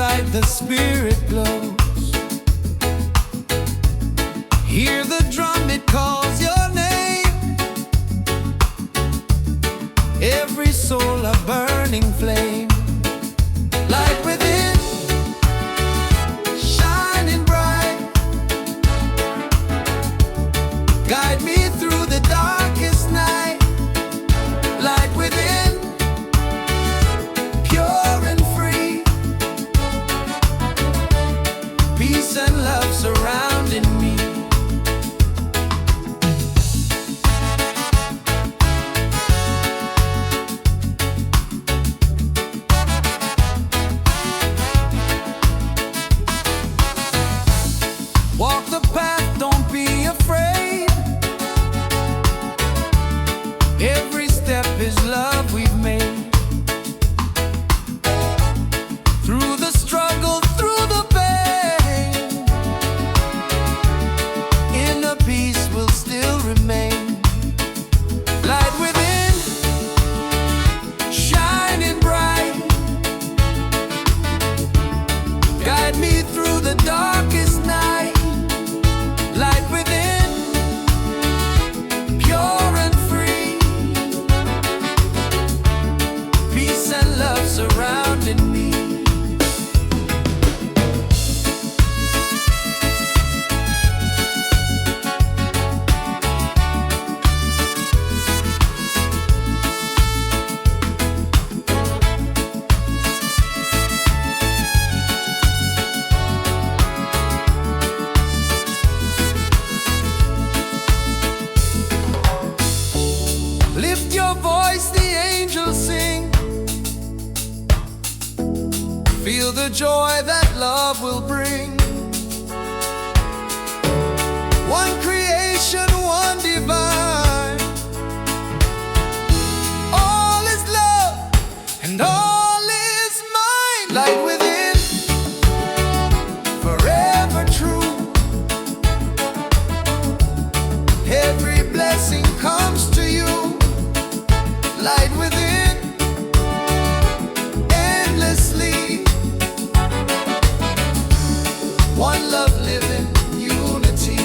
bright the spirit glows. Hear the drum, it calls your name. Every soul a burning flame. Light within, shining bright. Guide me through the darkest night. Light within, pure and free. Peace and love surrounding me. Walk the path, don't be afraid. Every step is love we've made. Through the struggle, through the pain, inner peace will still remain. Light within, shining bright. Guide me through the darkest night. Light within, pure and free. Peace and love surrounding me. Lift your voice, the angels sing. Feel the joy that love will bring. One creation, one divine. All is love and all is mine. Light within, forever true. Every blessing comes to you. Light within, endlessly. One love living, unity.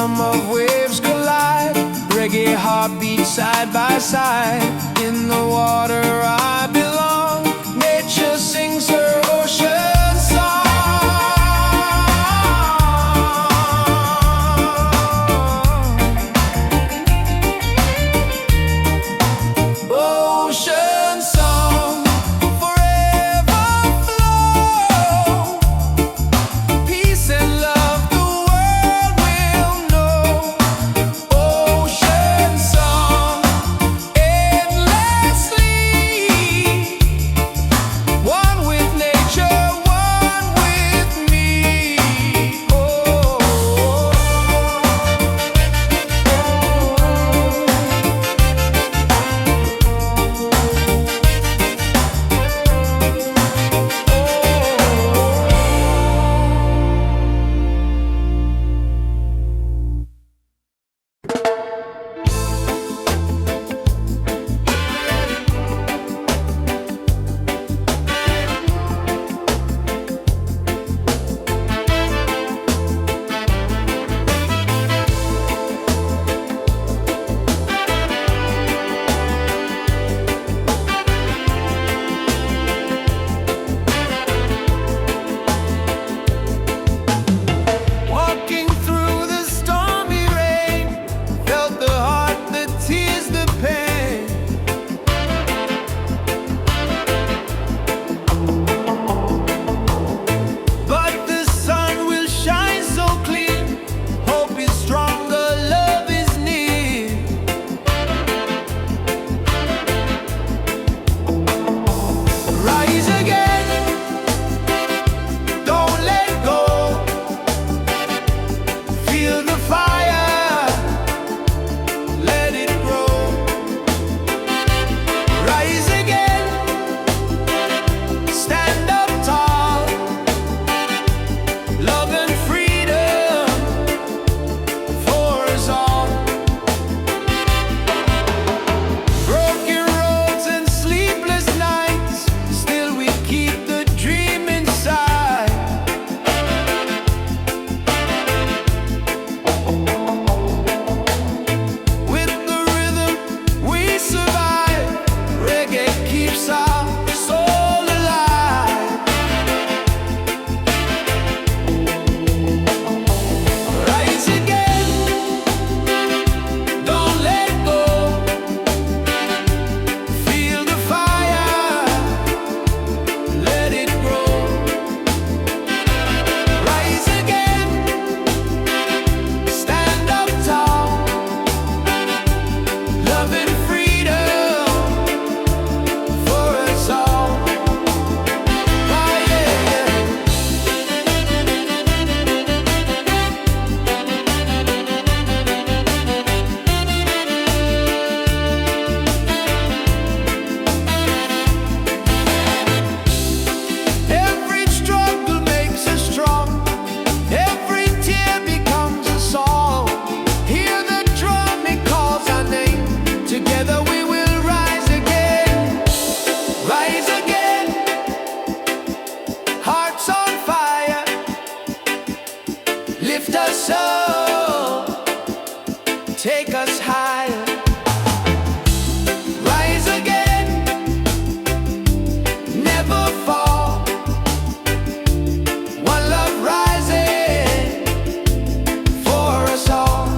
rhythm of waves collide. Reggae heartbeat side by side. In the water I belong. Nature sings her ocean song. Ocean song, forever flow. Peace and love the world will know. Ocean song, endlessly. One with nature, one with me. Oh. Walking through the stormy rain, felt the heart, the tears, the pain. But the sun will shine so clear. Hope is stronger, love is near. Rise again, don't let go. Feel the fire, let it grow. Rise again, stand up tall. Love and freedom for us all. Broken roads and sleepless nights, still we keep the dream inside. With the rhythm we survive. Reggae keeps our soul alive. Rise again, don't let go. Feel the fire, let it grow. Rise again, stand up tall. Love and freedom for us all. Oh, yeah. Every struggle makes us strong. Every tear becomes a song. Hear the drum, it calls our name. Together we will rise again. Rise again. Hearts on fire. Lift us up. Take us higher. Rise again. Never fall. One love rising for us all.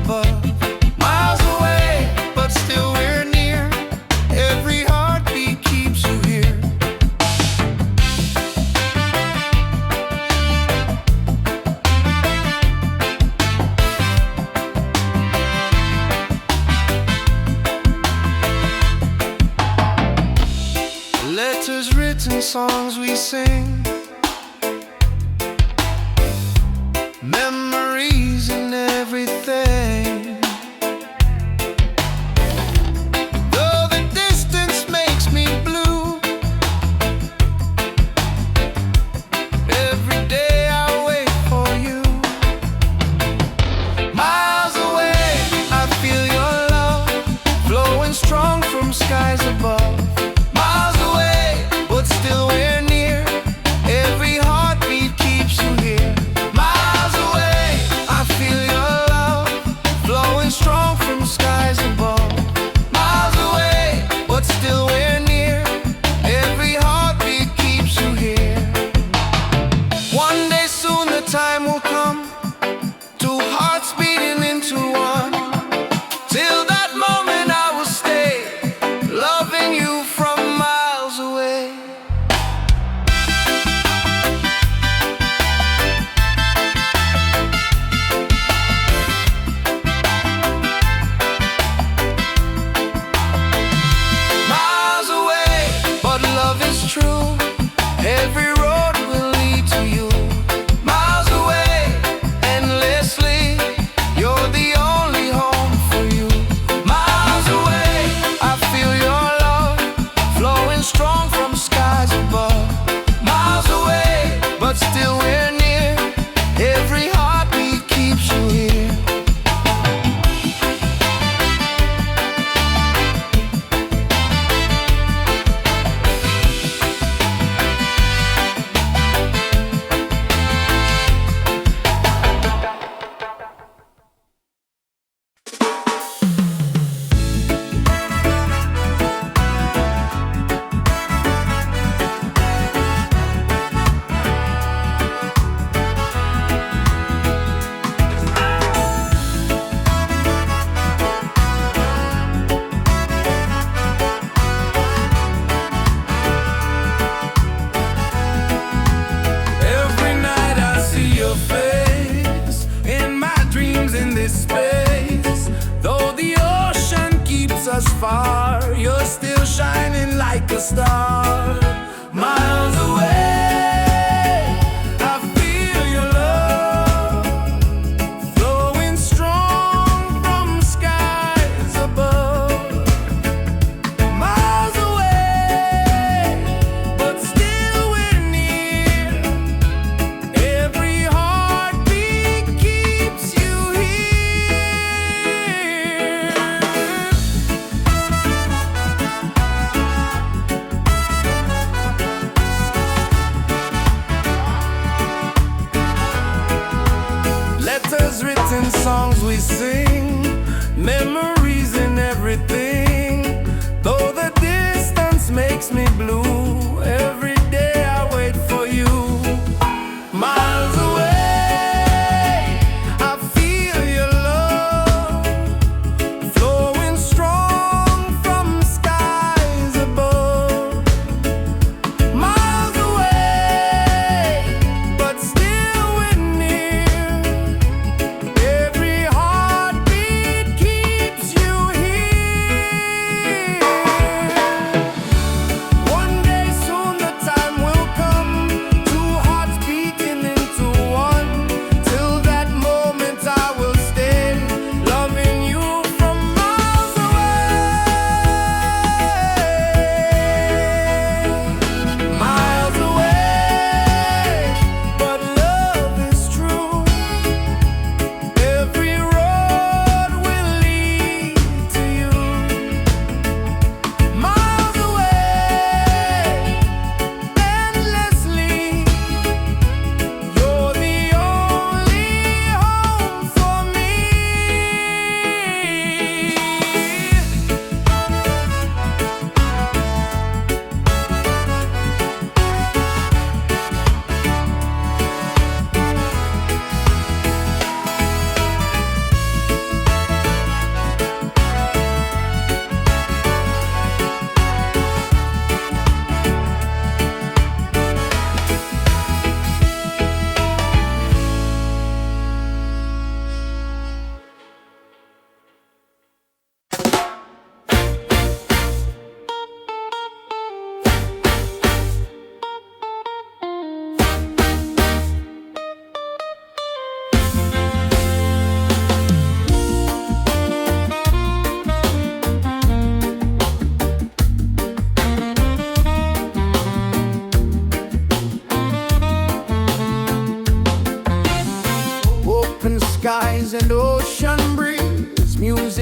above. Miles away, but still we're near. Every heartbeat keeps you here. Letters written, songs we sing, memories and everything. Though the distance makes me blue, every day I wait for you. Miles away, I feel your love flowing strong from skies above. Miles away, but still we're near. Every heartbeat keeps you here. Miles away, I feel your love flowing strong from skies above. Miles away, but still we're near. Every heartbeat keeps you here. One day soon the time will come, two hearts beating into one. Till that moment I will stay, loving you from miles away. Miles away, but love is true. Every road will lead to you. Miles away, endlessly, you're the only home for you. Miles away, I feel your love flowing strong from skies above. Miles away, but still we're near. Every heartbeat keeps you here. Every night I see your face in my dreams in this space. Though the ocean keeps us far, you're still shining like a star. Miles away, I feel your love flowing strong from skies above. Miles away, but still we're near. Every heartbeat keeps you here. Letters written, songs we sing, memories and everything. Though the distance makes me blue, every day I wait for you. Miles away, I feel your love flowing strong from skies above. Miles away, but still we're near. Every heartbeat keeps you here. One day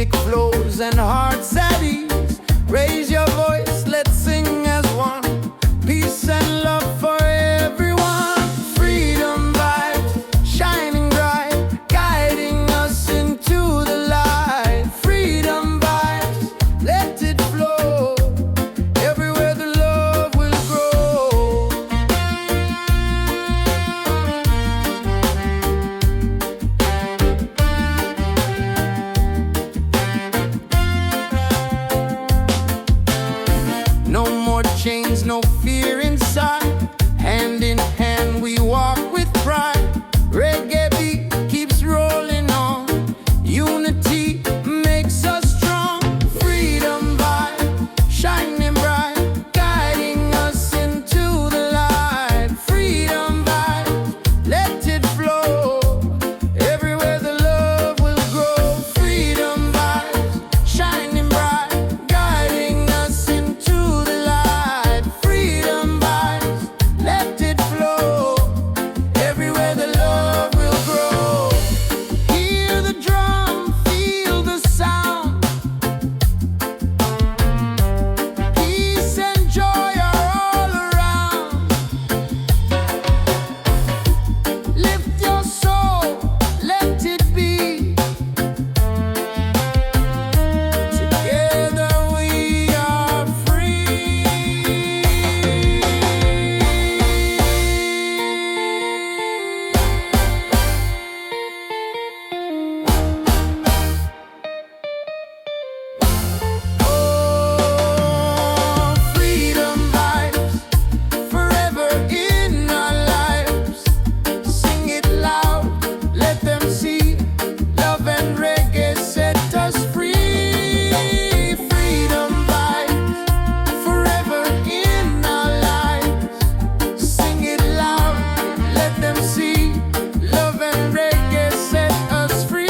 rhythmic flows and hearts at ease. Raise your voice, let's sing as one. Peace and love for everyone. Freedom vibes, shining bright, guiding us into the light. Freedom vibes, let it flow. Everywhere the love will grow. No more chains, no fear inside. Hand in hand we walk with pride. Reggae beat keeps rolling on. Unity makes us strong. Freedom vibe, shining bright, guiding us into the light. Freedom vibe, let it flow. Everywhere the love will grow. Freedom vibes, shining bright, guiding us into the light. Freedom vibes, let it flow. Everywhere the love will grow. Hear the drum, feel the sound. Peace and joy are all around. Lift your soul, let it be. Together we are free. Oh, freedom vibes, forever in our lives. Sing it loud, let them see. Love and reggae set us free. Freedom vibes, forever in our lives. Sing it loud, let them see. Love and reggae set us free.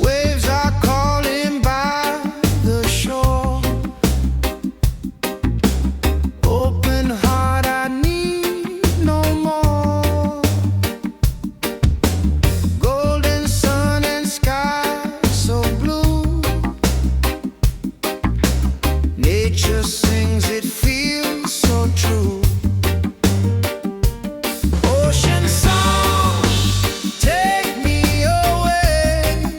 Waves are calling by the shore. Open heart, I need no more. Golden sun and sky so blue. Nature sings, it feels so true. Ocean song, take me away.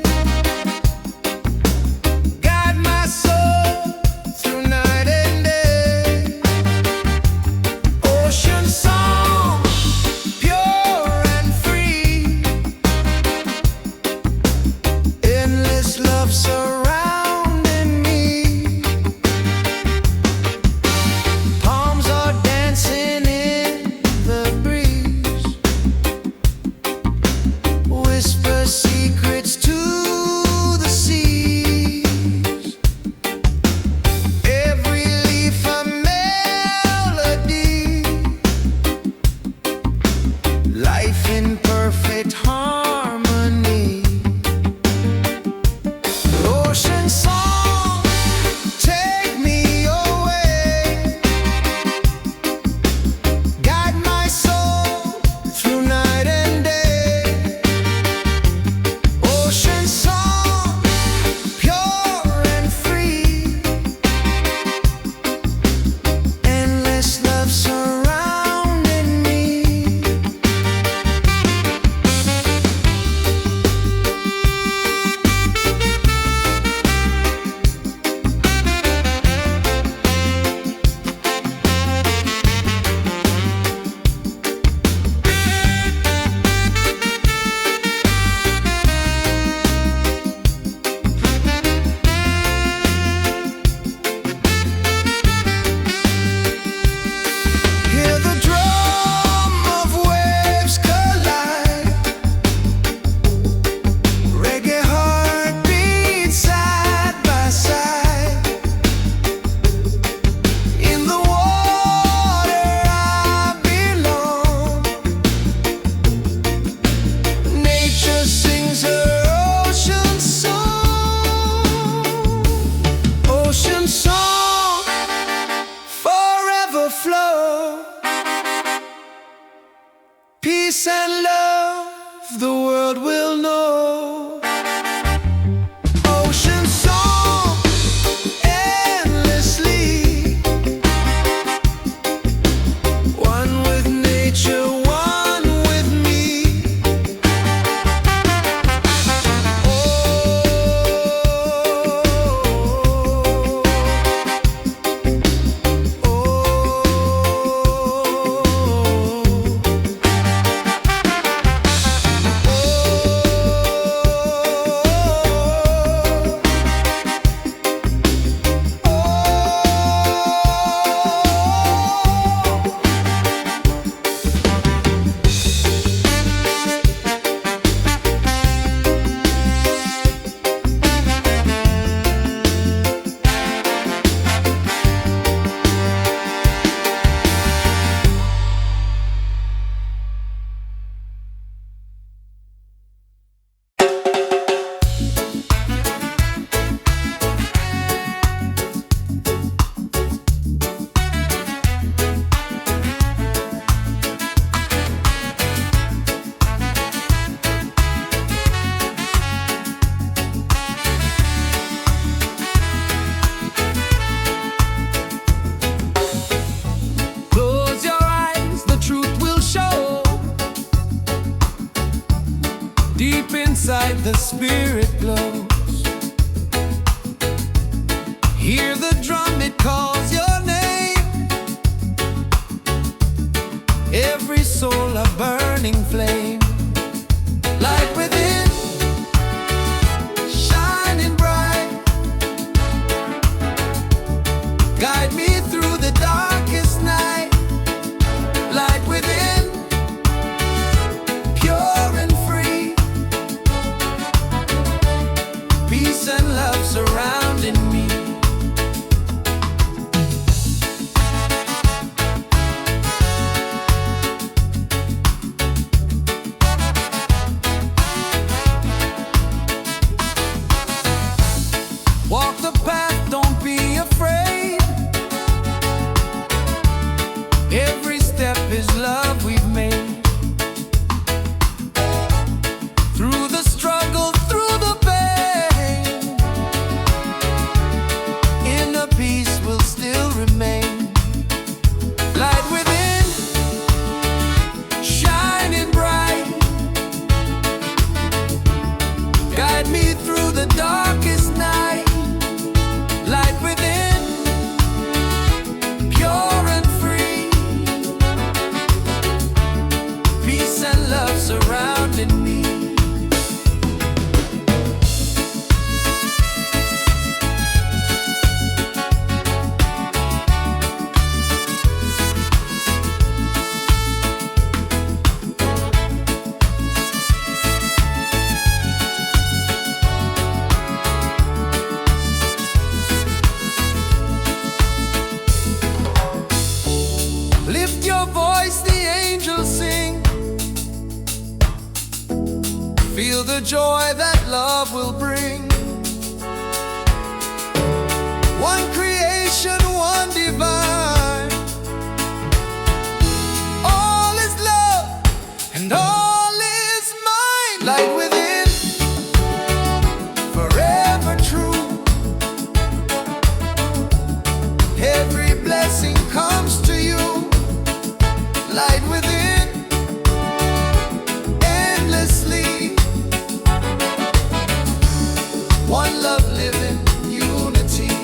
Guide my soul through night and day. Ocean song, pure and free. Endless love surrounding me. Palms are dancing in the breeze. Whisper secrets to the seas. Every leaf a melody. Life in perfect harmony. the spirit glows. Hear the drum, it calls your name. Every soul a burning flame. Light within, shining bright. Guide me through the darkest night. Light within, pure and free. Peace and love surrounding me. Walk the path, don't be afraid. Every step is love we've made. Through the struggle, through the pain, inner peace will still remain. Light within, shining bright. Guide me through the darkest night. Light within, pure and free. Peace and love surrounding me. Lift your voice, the angels sing. Feel the joy that love will bring. One creation, one divine. All is love and all is mine. Light within, forever true. Every blessing comes to you. Light within, endlessly. One love living, unity.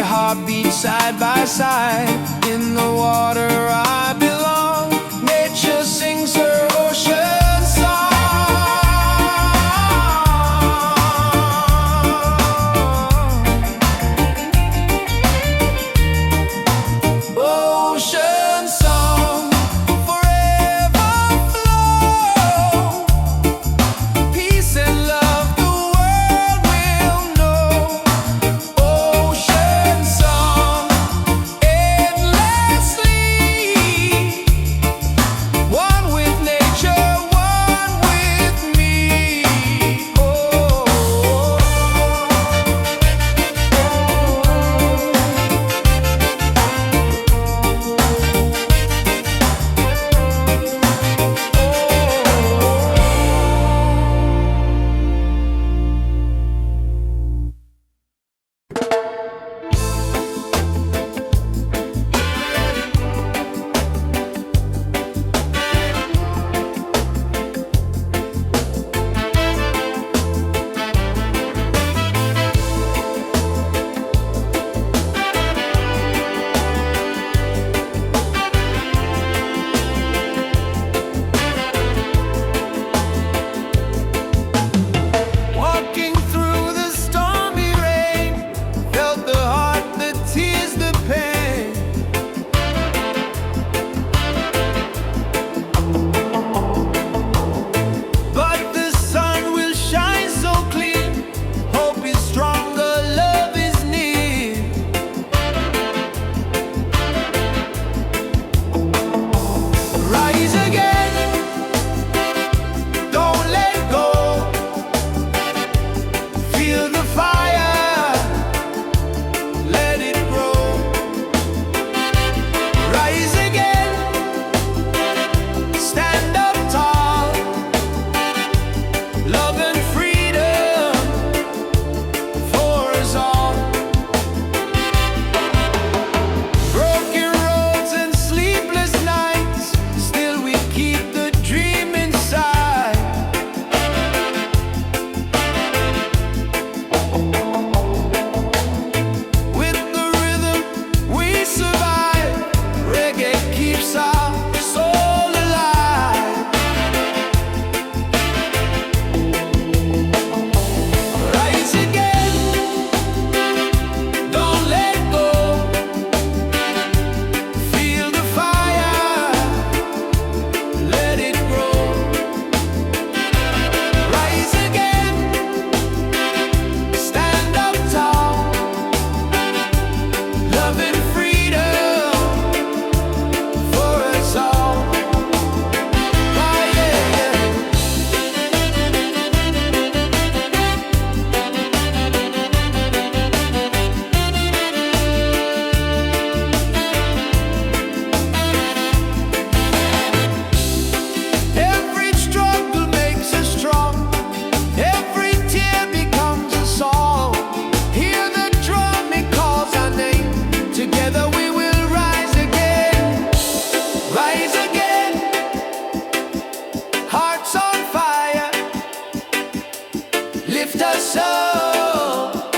heart beat side by side. In the water I belong. Nature sings her ocean song. Ocean song, forever flow. Peace and love the world will know. Ocean song, endlessly. One with nature, one with me. Oh. Walking through the stormy rain, felt the heart, the tears, the pain. But the sun will shine so clear. Hope is stronger, love is near. Rise again, don't let go. Feel the fire, let it grow. Rise again, stand up tall. Love and freedom for us all. Broken roads and sleepless nights, still we keep the dream inside. With the rhythm we survive. Reggae keeps our soul alive. Rise again, don't let go. Feel the fire, let it grow. Rise again, stand up tall. Love and freedom for us all. Ah, yeah, yeah. Every struggle makes us strong. Every tear becomes a song. Hear the drum, it calls our name. Together we will rise again. Rise again. Hearts on fire. Lift us up.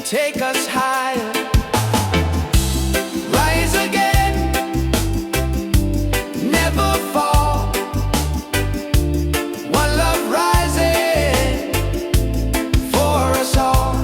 Take us higher. Rise again. Never fall. One love rising for us all.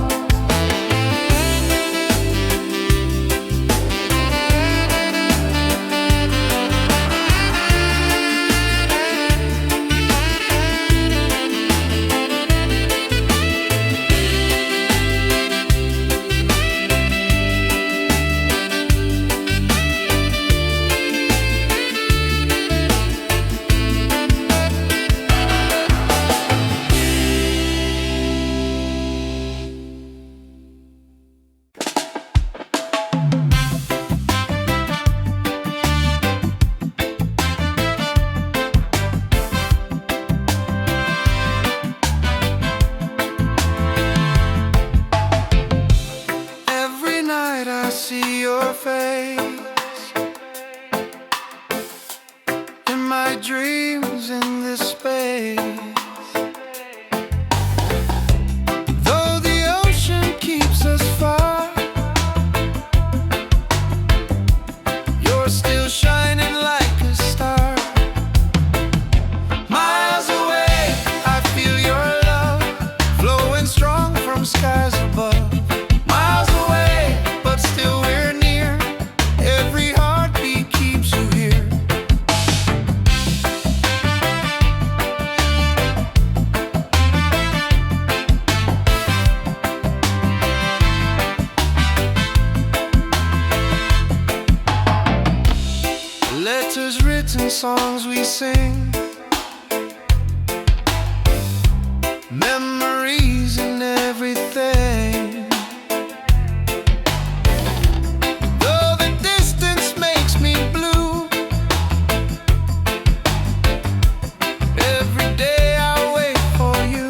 Every night I see your face in my dreams in this space. Though the ocean keeps us far, songs we sing, memories and everything. Though the distance makes me blue, every day I wait for you.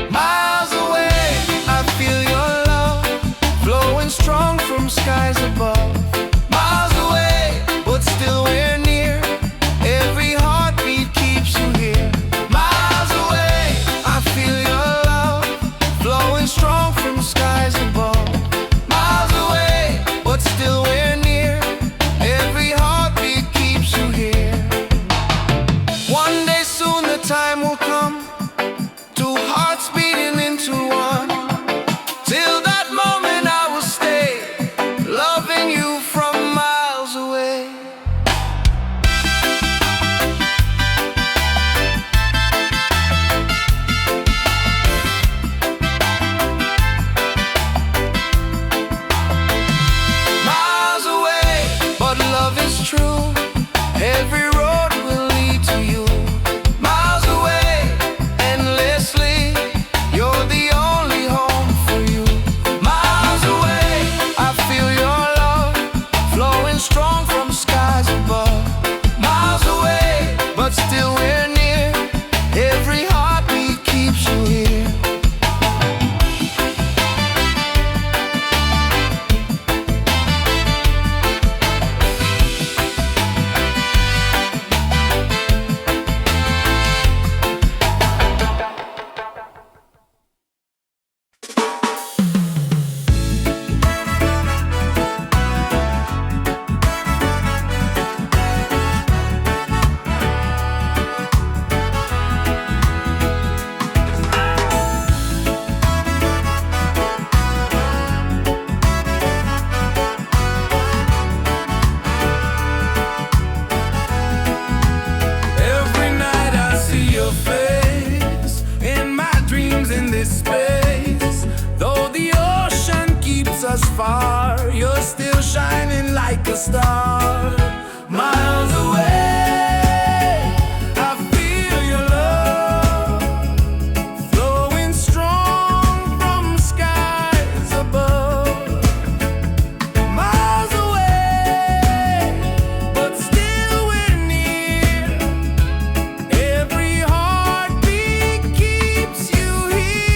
Miles away, I feel your love flowing strong from skies above. Miles away, but still we're near. Every heartbeat keeps you here. Miles away, I feel your love flowing strong from skies above. Miles away, but still we're near. Every heartbeat keeps you here. One day soon the time will come, two hearts beating into one. Till that moment I will stay, loving you from miles away. Miles away, but love is true. Every road will lead to you. Miles away, endlessly, you're the only home for you. Miles away, I feel your love flowing strong from skies above. Miles away, but still we're near. Every heartbeat keeps you here. Every night I see your face in my dreams in this space. Though the ocean keeps us far, you're still shining like a star. Miles away, I feel your love flowing strong from skies above. Miles away, but still we're near. Every heartbeat keeps you here.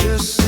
gracious.